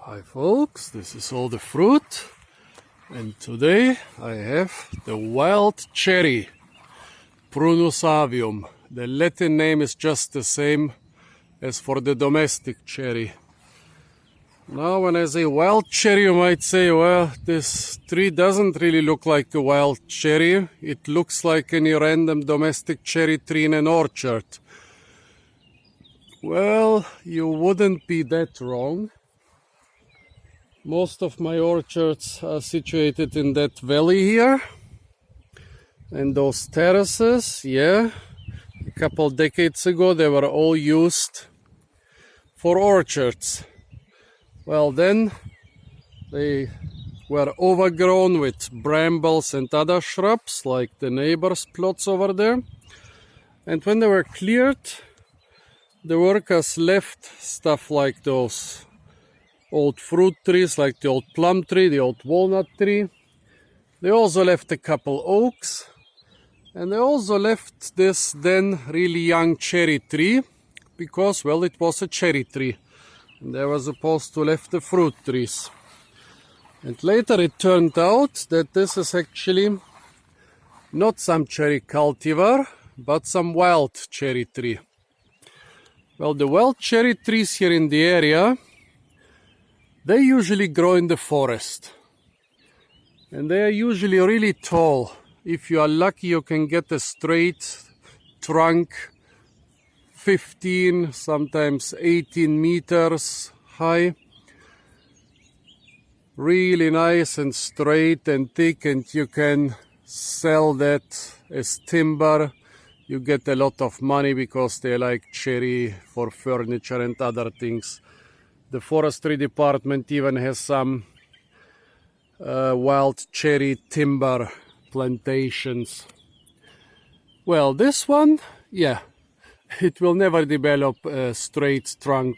Hi folks, this is all the fruit, and today I have the wild cherry, Prunus avium. The Latin name is just the same as for the domestic cherry. Now when I say wild cherry, you might say, well, this tree doesn't really look like a wild cherry. It looks like any random domestic cherry tree in an orchard. Well, you wouldn't be that wrong. Most of my orchards are situated in that valley here. And those terraces, a couple decades ago they were all used for orchards. Well, then they were overgrown with brambles and other shrubs like the neighbors' plots over there. And when they were cleared, the workers left stuff like those old fruit trees, like the old plum tree, the old walnut tree. They also left a couple oaks, and they also left this then really young cherry tree because, well, it was a cherry tree and they were supposed to left the fruit trees. And later it turned out that this is actually not some cherry cultivar but some wild cherry tree. Well, the wild cherry trees here in the area, they usually grow in the forest, and they are usually really tall. If you are lucky, you can get a straight trunk 15, sometimes 18 meters high. Really nice and straight and thick, and you can sell that as timber. You get a lot of money because they like cherry for furniture and other things. The forestry department even has some wild cherry timber plantations. Well, this one, it will never develop a straight trunk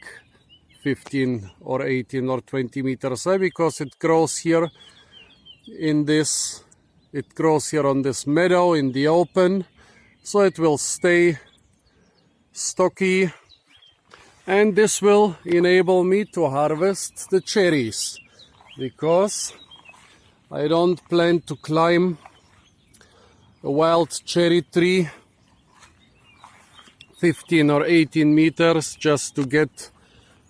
15 or 18 or 20 meters high because it grows here on this meadow in the open, so it will stay stocky. And this will enable me to harvest the cherries, because I don't plan to climb a wild cherry tree 15 or 18 meters just to get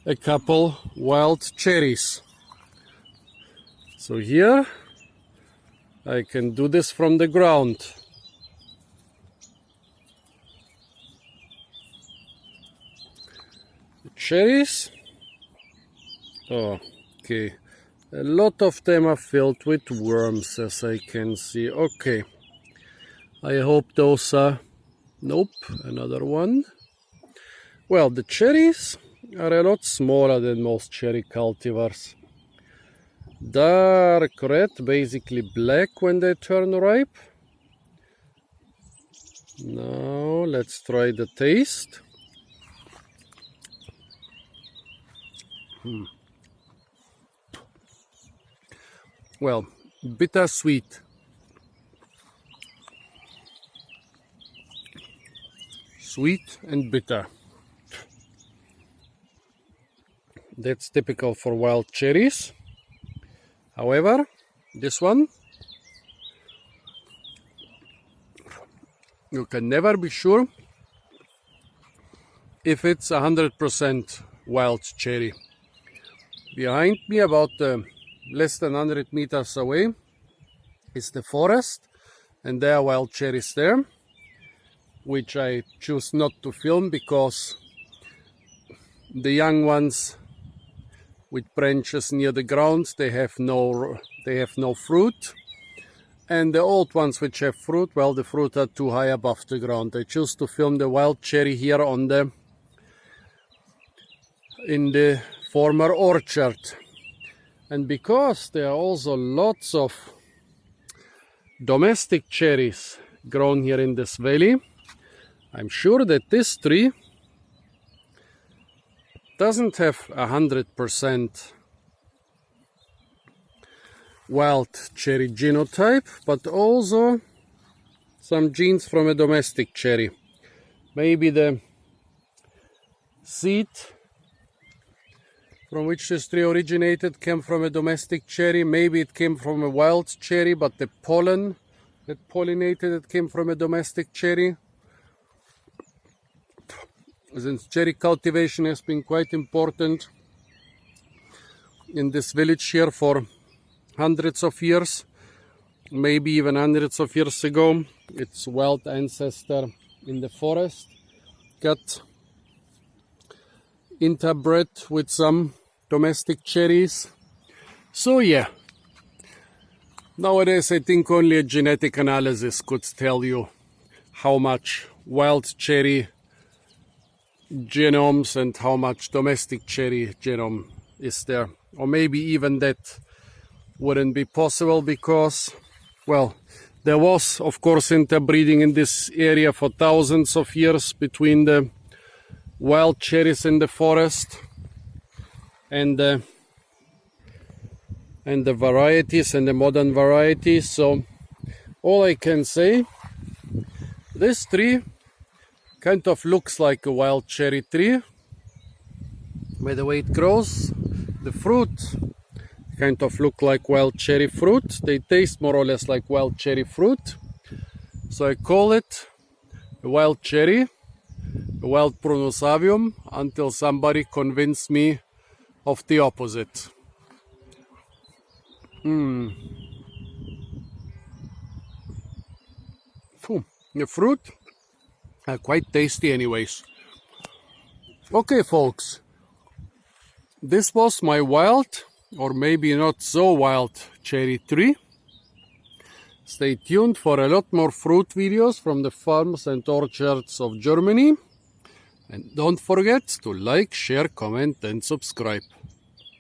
a couple wild cherries. So here I can do this from the ground. Cherries, okay, a lot of them are filled with worms, as I can see. Okay, I hope those are, nope, another one. Well, the cherries are a lot smaller than most cherry cultivars. Dark red, basically black when they turn ripe. Now let's try the taste. Well, bittersweet. Sweet and bitter. That's typical for wild cherries. However, this one, you can never be sure if it's 100% wild cherry. Behind me, about less than 100 meters away, is the forest, and there are wild cherries there, which I choose not to film because the young ones with branches near the ground, they have no fruit, and the old ones which have fruit, well, the fruit are too high above the ground. I choose to film the wild cherry here in the former orchard. And because there are also lots of domestic cherries grown here in this valley, I'm sure that this tree doesn't have 100% wild cherry genotype, but also some genes from a domestic cherry. Maybe the seed from which this tree originated came from a domestic cherry. Maybe it came from a wild cherry, but the pollen that pollinated it came from a domestic cherry. Since cherry cultivation has been quite important in this village here for hundreds of years, maybe even hundreds of years ago, its wild ancestor in the forest got interbred with some domestic cherries. So yeah, nowadays I think only a genetic analysis could tell you how much wild cherry genomes and how much domestic cherry genome is there. Or maybe even that wouldn't be possible because, well, there was of course interbreeding in this area for thousands of years between the wild cherries in the forest and the varieties and the modern varieties. So all I can say, this tree kind of looks like a wild cherry tree by the way it grows. The fruit kind of look like wild cherry fruit. They taste more or less like wild cherry fruit. So I call it a wild cherry, a wild Prunus avium, until somebody convinced me of the opposite. The fruit are quite tasty anyways. Okay folks, this was my wild, or maybe not so wild, cherry tree. Stay tuned for a lot more fruit videos from the farms and orchards of Germany. And don't forget to like, share, comment and subscribe.